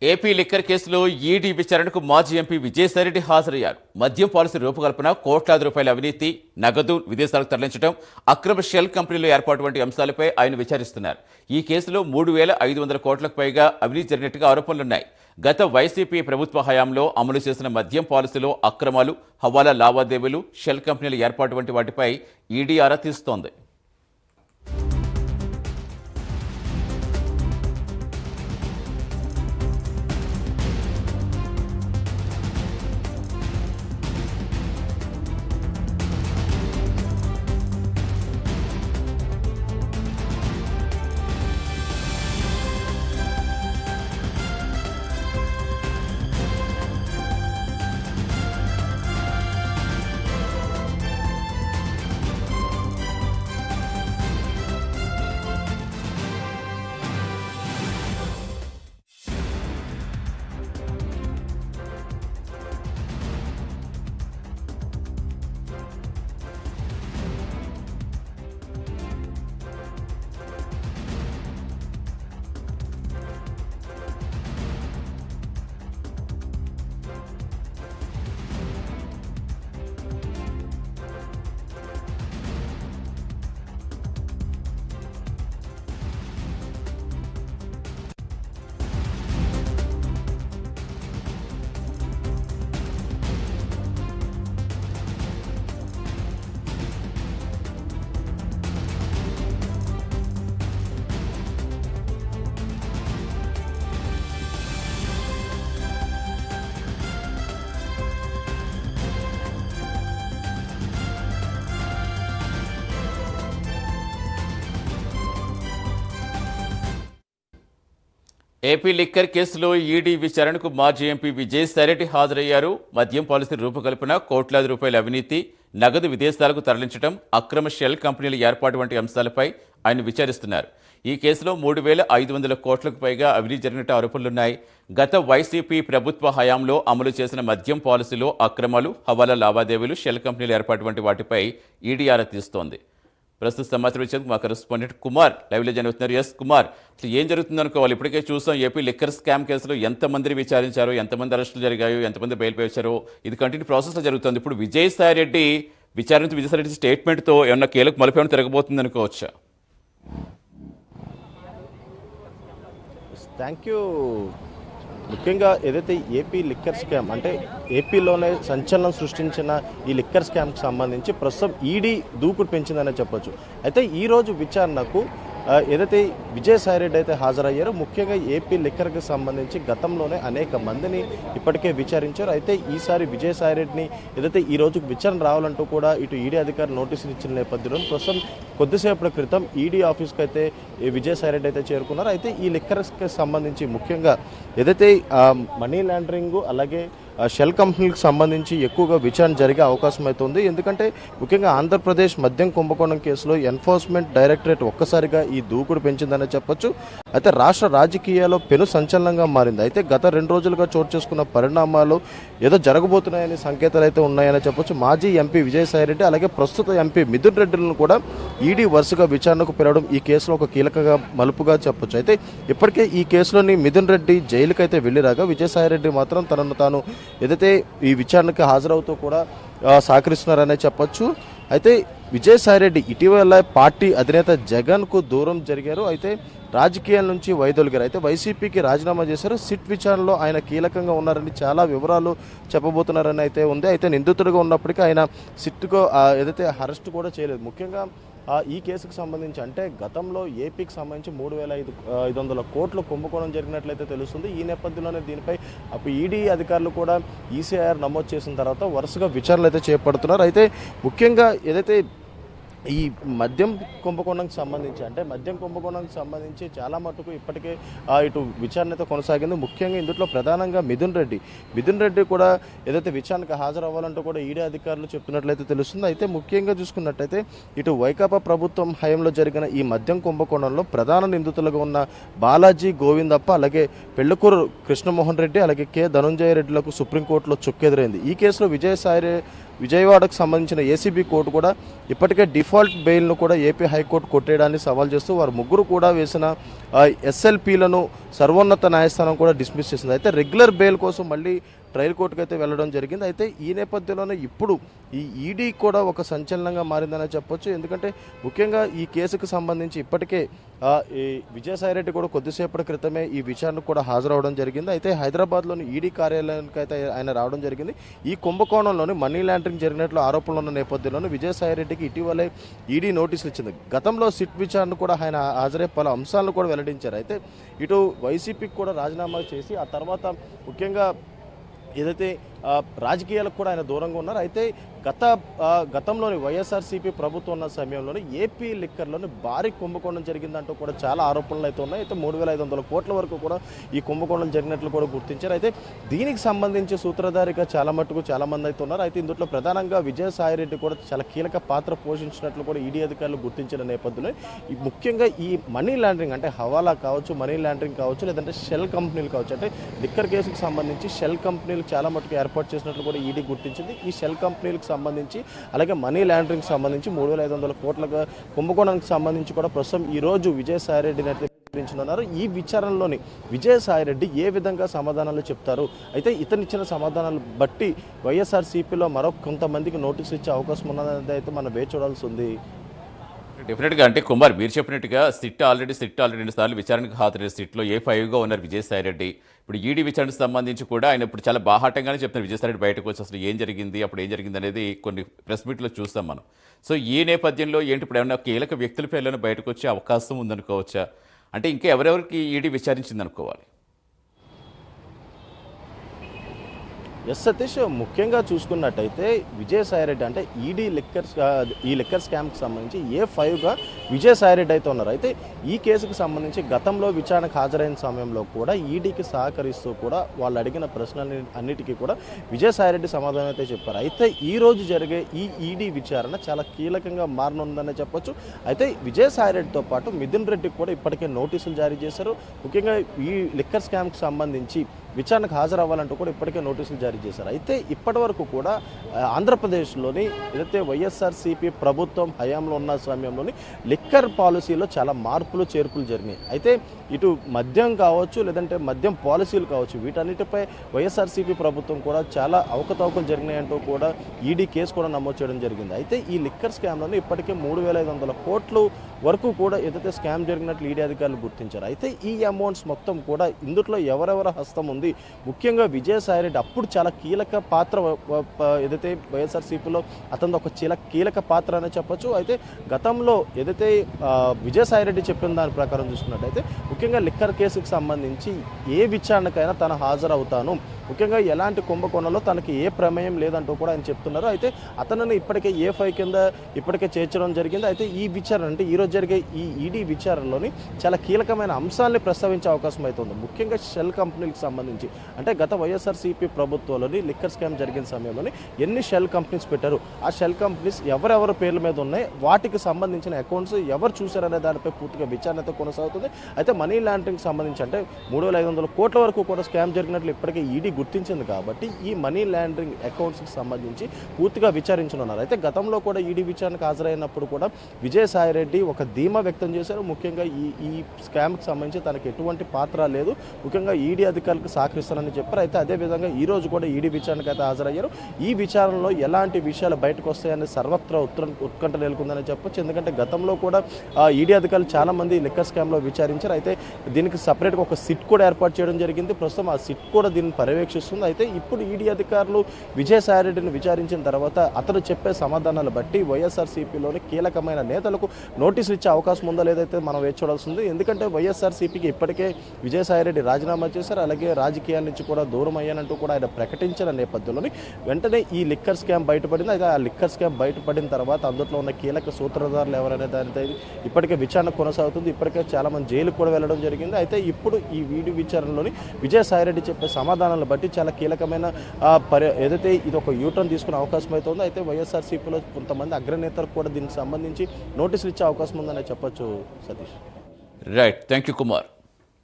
AP liquor కేసులో ED విచారణకు మాజీ ఎంపీ విజయసాయిరెడ్డి హాజరయ్యారు. మద్యం పాలసీ రూపకల్పన, కోట్లాది రూపాయల అవినీతి, నగదు విదేశాలకు తరలించడం, అక్రమ షెల్ కంపెనీలు ఏర్పాటు వంటి అంశాలపై ఆయన విచారిస్తున్నారు. ఈ కేసులో 3,500 కోట్లకు పైగా అవినీతి జరిగినట్టుగా ఆరోపణలున్నాయి. గత వైసీపీ ప్రభుత్వ హయాంలో అమలు చేసిన మద్యం పాలసీలో అక్రమాలు, హవాలా లావాదేవీలు, షెల్ కంపెనీల ఏర్పాటు వంటి వాటిపై ఈడీ ఆరా తీస్తోంది. ఏపీ లిక్కర్ కేసులో ఈడీ విచారణకు మాజీ ఎంపీ విజయసాయిరెడ్డి హాజరయ్యారు. మద్యం పాలసీ రూపకల్పన, కోట్లాది రూపాయల అవినీతి, నగదు విదేశాలకు తరలించడం, అక్రమ షెల్ కంపెనీల ఏర్పాటు వంటి అంశాలపై ఆయన విచారిస్తున్నారు. ఈ కేసులో 3,500 కోట్లకు పైగా అవినీతి జరిగినట్టు ఆరోపణలున్నాయి. గత వైసీపీ ప్రభుత్వ హయాంలో అమలు చేసిన మద్యం పాలసీలో అక్రమాలు, హవాలా లావాదేవీలు, షెల్ కంపెనీల ఏర్పాటు వంటి వాటిపై ఈడీ ఆరా తీస్తోంది. ప్రస్తుత సమాచారం ఇచ్చేందుకు మా కరెస్పాండెంట్ కుమార్ లైవ్లో జాయిన్ అవుతున్నారు. ఎస్ కుమార్, అసలు ఏం జరుగుతుంది అనుకోవాలి? ఇప్పటికే చూసాం ఏపీ లిక్కర్ స్కామ్ కేసులో ఎంతమందిని విచారించారో, ఎంతమంది అరెస్టులు జరిగాయో, ఎంతమంది బెయిల్పై వచ్చారో, ఇది కంటిన్యూ ప్రాసెస్లో జరుగుతుంది. ఇప్పుడు విజయసాయిరెడ్డి విజయసాయిరెడ్డి స్టేట్మెంట్తో ఏమన్నా కీలక మలుపు ఏమైనా తిరగబోతుంది అనుకోవచ్చా? Thank you. ముఖ్యంగా ఏదైతే ఏపీ లిక్కర్ స్కామ్ అంటే ఏపీలోనే సంచలనం సృష్టించిన ఈ లిక్కర్ స్కామ్కి సంబంధించి ప్రస్తుతం ఈడీ దూకుడు పెంచిందనే చెప్పొచ్చు. అయితే ఈరోజు విచారణకు ఏదైతే విజయసాయిరెడ్డి అయితే హాజరయ్యారో, ముఖ్యంగా ఏపీ లిక్కర్కి సంబంధించి గతంలోనే అనేక మందిని ఇప్పటికే విచారించారు. అయితే ఈసారి విజయసాయిరెడ్డిని ఏదైతే ఈ రోజు విచారణ రావాలంటూ కూడా ఇటు ఈడీ అధికారులు నోటీసులు ఇచ్చిన నేపథ్యంలో ప్రస్తుతం కొద్దిసేపటి క్రితం ఈడీ ఆఫీస్కి అయితే విజయసాయిరెడ్డి అయితే చేరుకున్నారు. అయితే ఈ లిక్కర్కి సంబంధించి ముఖ్యంగా ఏదైతే మనీ లాండరింగ్ అలాగే షెల్ కంపెనీలకు సంబంధించి ఎక్కువగా విచారణ జరిగే అవకాశం అయితే ఉంది. ఎందుకంటే ముఖ్యంగా ఆంధ్రప్రదేశ్ మద్యం కుంభకోణం కేసులో ఎన్ఫోర్స్మెంట్ డైరెక్టరేట్ ఒక్కసారిగా ఈ దూకుడు పెంచిందనే చెప్పొచ్చు. అయితే రాష్ట్ర రాజకీయాల్లో పెను సంచలనంగా మారింది. అయితే గత 2 రోజులుగా చోటు చేసుకున్న పరిణామాలు ఏదో జరగబోతున్నాయని సంకేతాలు అయితే ఉన్నాయని చెప్పొచ్చు. మాజీ ఎంపీ విజయసాయిరెడ్డి అలాగే ప్రస్తుత ఎంపీ మిథున్ రెడ్డిలను కూడా ఈడీ వరుసగా విచారణకు పిలవడం ఈ కేసులో ఒక కీలక మలుపుగా చెప్పొచ్చు. అయితే ఇప్పటికే ఈ కేసులోని మిథున్ రెడ్డి జైలుకి అయితే వెళ్ళిరాగా విజయసాయిరెడ్డి మాత్రం తనను తాను ఏదైతే ఈ విచారణకు హాజరవుతూ కూడా సహకరిస్తున్నారనే చెప్పొచ్చు. అయితే విజయసాయిరెడ్డి ఇటీవల పార్టీ అధినేత జగన్కు దూరం జరిగారు. అయితే రాజకీయాల నుంచి వైదొలిగారు. అయితే వైసీపీకి రాజీనామా చేశారు. సిట్ విచారణలో ఆయన కీలకంగా ఉన్నారని చాలా వివరాలు చెప్పబోతున్నారని అయితే ఉంది. అయితే నిందితుడిగా ఉన్నప్పటికీ ఆయన సిట్కు ఏదైతే అరెస్ట్ కూడా చేయలేదు. ముఖ్యంగా ఈ కేసుకు సంబంధించి అంటే గతంలో ఏపీకి సంబంధించి 3,500 కోట్ల కుంభకోణం జరిగినట్లయితే తెలుస్తుంది. ఈ నేపథ్యంలోనే దీనిపై అప్పుడు ఈడీ అధికారులు కూడా ఈసీఐఆర్ నమోదు చేసిన తర్వాత వరుసగా విచారణలు అయితే చేపడుతున్నారు. అయితే ముఖ్యంగా ఏదైతే ఈ మద్యం కుంభకోణంకి సంబంధించి చాలా మటుకు ఇప్పటికే ఇటు విచారణ అయితే కొనసాగింది. ముఖ్యంగా ఇందులో ప్రధానంగా మిథున్ రెడ్డి కూడా ఏదైతే విచారణకు హాజరవ్వాలంటూ కూడా ఈడీ అధికారులు చెప్తున్నట్లయితే తెలుస్తుంది. అయితే ముఖ్యంగా చూసుకున్నట్టయితే ఇటు వైకాపా ప్రభుత్వం హయాంలో జరిగిన ఈ మద్యం కుంభకోణంలో ప్రధాన నిందితులుగా ఉన్న బాలాజీ గోవిందప్ప అలాగే పెళ్లకూరు కృష్ణమోహన్ రెడ్డి అలాగే కె ధనుంజయ రెడ్డిలకు సుప్రీంకోర్టులో చుక్కెదురైంది. ఈ కేసులో విజయవాడకు సంబంధించిన ఏసీబీ కోర్టు కూడా ఇప్పటికే డిఫాల్ట్ బెయిల్ను కూడా ఏపీ హైకోర్టు కొట్టేయడాన్ని సవాల్ చేస్తూ వారు ముగ్గురు కూడా వేసిన ఎస్ఎల్పీలను సర్వోన్నత న్యాయస్థానం కూడా డిస్మిస్ చేసింది. అయితే రెగ్యులర్ బెయిల్ కోసం మళ్ళీ ట్రయల్ కోర్టుకు అయితే వెళ్ళడం జరిగింది. అయితే ఈ నేపథ్యంలోనే ఇప్పుడు ఈ ఈడీ కూడా ఒక సంచలనంగా మారిందనే చెప్పొచ్చు. ఎందుకంటే ముఖ్యంగా ఈ కేసుకు సంబంధించి ఇప్పటికే ఈ విజయసాయిరెడ్డి కూడా కొద్దిసేపటి క్రితమే ఈ విచారణకు కూడా హాజరవడం జరిగింది. అయితే హైదరాబాద్లోని ఈడీ కార్యాలయానికి అయితే ఆయన రావడం జరిగింది. ఈ కుంభకోణంలోని మనీ లాండరింగ్ జరిగినట్లు ఆరోపణలు ఉన్న నేపథ్యంలోనే విజయసాయిరెడ్డికి ఇటీవలే ఈడీ నోటీసులు ఇచ్చింది. గతంలో సిట్ విచారణ కూడా ఆయన హాజరై పలు అంశాలను కూడా వెల్లడించారు. అయితే ఇటు వైసీపీకి కూడా రాజీనామా చేసి ఆ తర్వాత ముఖ్యంగా ఏదైతే రాజకీయాలకు కూడా ఆయన దూరంగా ఉన్నారు. అయితే గతంలోని వైఎస్ఆర్సీపీ ప్రభుత్వం ఉన్న సమయంలోనే ఏపీ లిక్కర్లోని భారీ కుంభకోణం జరిగిందంటూ కూడా చాలా ఆరోపణలు అయితే ఉన్నాయి. అయితే 3,500 కోట్ల వరకు కూడా ఈ కుంభకోణం జరిగినట్లు కూడా గుర్తించారు. అయితే దీనికి సంబంధించి సూత్రధారిగా చాలా మంది అయితే ఉన్నారు. అయితే ఇందులో ప్రధానంగా విజయసాయిరెడ్డి కూడా చాలా కీలక పాత్ర పోషించినట్లు కూడా ఈడీ అధికారులు గుర్తించిన నేపథ్యంలో ముఖ్యంగా ఈ మనీ లాండరింగ్ అంటే హవాలా కావచ్చు, మనీ లాండరింగ్ కావచ్చు, లేదంటే షెల్ కంపెనీలు కావచ్చు, అంటే లిక్కర్ కేసుకు సంబంధించి షెల్ కంపెనీలు చాలా మటుకు ఏర్పాటు చేసినట్లు కూడా ఈడీ గుర్తించింది. ఈ షెల్ కంపెనీలకు సంబంధించి అలాగే మనీ లాండరింగ్ సంబంధించి 3,500 కోట్ల కుంభకోణానికి సంబంధించి కూడా ప్రస్తుతం ఈ రోజు విజయసాయిరెడ్డిని అయితే విచారించనున్నారు. ఈ విచారణలోని విజయసాయిరెడ్డి ఏ విధంగా సమాధానాలు చెప్తారు, అయితే ఇతను ఇచ్చిన సమాధానాలు బట్టి వైఎస్ఆర్సీపీలో మరో కొంతమందికి నోటీసులు ఇచ్చే అవకాశం ఉన్నది అయితే మనం వేచి చూడాల్సి ఉంది. డెఫినెట్గా అంటే కుమార్ మీరు చెప్పినట్టుగా సిట్ ఆల్రెడీ 2 సార్లు విచారణకు హాజరైన సిట్లో A5గా ఉన్నారు విజయసాయిరెడ్డి. ఇప్పుడు ఈడీ విచారణకు సంబంధించి కూడా ఆయన ఇప్పుడు చాలా బాహాటంగానే చెప్తున్నారు విజయసాయిరెడ్డి బయటకు వచ్చి అసలు ఏం జరిగింది, అప్పుడు ఏం జరిగింది అనేది కొన్ని ప్రెస్ మీట్లో చూస్తాం మనం. సో ఈ నేపథ్యంలో ఏంటి ఇప్పుడు ఏమైనా కీలక వ్యక్తుల పేర్లను బయటకు వచ్చే అవకాశం ఉందనుకోవచ్చా? అంటే ఇంకా ఎవరెవరికి ఈడీ విచారించింది అనుకోవాలి? సతీష్, ముఖ్యంగా చూసుకున్నట్టయితే విజయసాయిరెడ్డి అంటే ఈడీ ఈ లిక్కర్ స్కామ్కి సంబంధించి A5గా విజయసాయిరెడ్డి అయితే ఉన్నారు. అయితే ఈ కేసుకు సంబంధించి గతంలో విచారణకు హాజరైన సమయంలో కూడా ఈడీకి సహకరిస్తూ కూడా వాళ్ళు అడిగిన ప్రశ్నలు అన్నిటికీ కూడా విజయసాయిరెడ్డి సమాధానం అయితే చెప్పారు. అయితే ఈ రోజు జరిగే ఈ ఈడీ విచారణ చాలా కీలకంగా మారనుందనే చెప్పొచ్చు. అయితే విజయసాయిరెడ్డితో పాటు మిథున్ రెడ్డికి కూడా ఇప్పటికే నోటీసులు జారీ చేశారు. ముఖ్యంగా ఈ లిక్కర్ స్కామ్కి సంబంధించి విచారణకు హాజరవ్వాలంటూ కూడా ఇప్పటికే నోటీసులు జారీ చేశారు. అయితే ఇప్పటి వరకు కూడా ఆంధ్రప్రదేశ్లోని ఏదైతే వైఎస్ఆర్సీపీ ప్రభుత్వం హయాంలో ఉన్న సమయంలోని లిక్కర్ పాలసీలో చాలా మార్పులు చేర్పులు జరిగినాయి. అయితే ఇటు మద్యం కావచ్చు, లేదంటే మద్యం పాలసీలు కావచ్చు, వీటన్నిటిపై వైఎస్ఆర్సీపీ ప్రభుత్వం కూడా చాలా అవకతవకలు జరిగినాయంటూ కూడా ఈడీ కేసు కూడా నమోదు చేయడం జరిగింది. అయితే ఈ లిక్కర్ స్కామ్లోనే ఇప్పటికే 3,500 కోట్లు వరకు కూడా ఏదైతే స్కామ్ జరిగినట్లు ఈడీ అధికారులు గుర్తించారు. అయితే ఈ అమౌంట్స్ మొత్తం కూడా ఇందులో ఎవరెవరి హస్తం ఉంది, ముఖ్యంగా విజయసాయిరెడ్డి అప్పుడు చాలా కీలక పాత్ర ఏదైతే వైఎస్ఆర్సీపీలో అతను ఒక కీలక పాత్ర అనే చెప్పొచ్చు. అయితే గతంలో ఏదైతే విజయసాయిరెడ్డి చెప్పిన దాని ప్రకారం చూసుకున్నట్టయితే ముఖ్యంగా లిక్కర్ కేసుకు సంబంధించి ఏ విచారణకైనా తను హాజరవుతాను, ముఖ్యంగా ఎలాంటి కుంభకోణంలో తనకి ఏ ప్రమేయం లేదంటూ కూడా ఆయన చెప్తున్నారు. అయితే అతనిని ఇప్పటికే A5 కింద ఇప్పటికే చేర్చడం జరిగింది. అయితే ఈ విచారణ అంటే ఈరోజు జరిగే ఈ ఈడీ విచారణలోని చాలా కీలకమైన అంశాలని ప్రస్తావించే అవకాశం అయితే ఉంది. ముఖ్యంగా షెల్ కంపెనీలకు సంబంధించి అంటే గత వైఎస్ఆర్సీపీ ప్రభుత్వంలోని లిక్కర్ స్కామ్ జరిగిన సమయంలోని ఎన్ని షెల్ కంపెనీస్ పెట్టారు, ఆ షెల్ కంపెనీస్ ఎవరెవరి పేర్ల మీద ఉన్నాయి, వాటికి సంబంధించిన అకౌంట్స్ ఎవరు చూశారనే దానిపై పూర్తిగా విచారణ అయితే కొనసాగుతుంది. అయితే మనీ లాండరింగ్ సంబంధించి అంటే 3,500 కోట్ల వరకు కూడా స్కామ్ జరిగినట్లు ఇప్పటికే ఈడీ గుర్తించింది. కాబట్టి ఈ మనీ లాండరింగ్ అకౌంట్స్కి సంబంధించి పూర్తిగా విచారించనున్నారు. అయితే గతంలో కూడా ఈడీ విచారణకు హాజరైనప్పుడు కూడా విజయసాయిరెడ్డి ఒక ధీమా వ్యక్తం చేశారు. ముఖ్యంగా ఈ స్కామ్కి సంబంధించి తనకు ఎటువంటి పాత్ర లేదు, ముఖ్యంగా ఈడీ అధికారులకు సహకరిస్తారని చెప్పారు. అయితే అదేవిధంగా ఈ రోజు కూడా ఈడీ విచారణకు అయితే హాజరయ్యారు. ఈ విచారణలో ఎలాంటి విషయాలు బయటకు వస్తాయని సర్వత్రా ఉత్కంఠ నెలకొందని చెప్పొచ్చు. ఎందుకంటే గతంలో కూడా ఈడీ అధికారులు చాలా మంది లిక్కర్ స్కామ్లో విచారించారు. అయితే దీనికి సపరేట్గా ఒక సిట్ కూడా ఏర్పాటు చేయడం జరిగింది. ప్రస్తుతం ఆ సిట్ కూడా దీన్ని పర్యవేక్షిస్తుంది. అయితే ఇప్పుడు ఈడీ అధికారులు విజయసాయిరెడ్డిని విచారించిన తర్వాత అతను చెప్పే సమాధానాలు బట్టి వైఎస్ఆర్సీపీలోని కీలకమైన నేతలకు నోటీసులు ఇచ్చే అవకాశం ఉందో లేదైతే మనం వేచి చూడాల్సింది. ఎందుకంటే వైఎస్ఆర్సీపీకి ఇప్పటికే విజయసాయిరెడ్డి రాజీనామా చేశారు. అలాగే రాజకీయాల నుంచి కూడా దూరం అయ్యానంటూ కూడా ఆయన ప్రకటించిన నేపథ్యంలోని వెంటనే ఈ లిక్కర్ స్కామ్ బయటపడింది. అయితే ఆ లిక్కర్ స్కామ్ బయటపడిన తర్వాత అందులో ఉన్న కీలక సూత్రధారులు ఎవరనే దానిపై ఇప్పటికే విచారణ కొనసాగుతుంది. ఇప్పటికే చాలా మంది జైలుకు కూడా వెళ్ళడం జరిగింది. అయితే ఇప్పుడు ఈ వీడియో విచారణలోని విజయసాయిరెడ్డి చెప్పే సమాధానాలను బట్టి చాలా కీలకమైన ఏదైతే ఇది ఒక యూటర్న్ తీసుకునే అవకాశం అయితే ఉందో. అయితే వైఎస్ఆర్సీపీలో కొంతమంది అగ్రనేతలకు కూడా దీనికి సంబంధించి నోటీసులు ఇచ్చే అవకాశం ఉందని చెప్పొచ్చు. Satish. Right, thank you Kumar.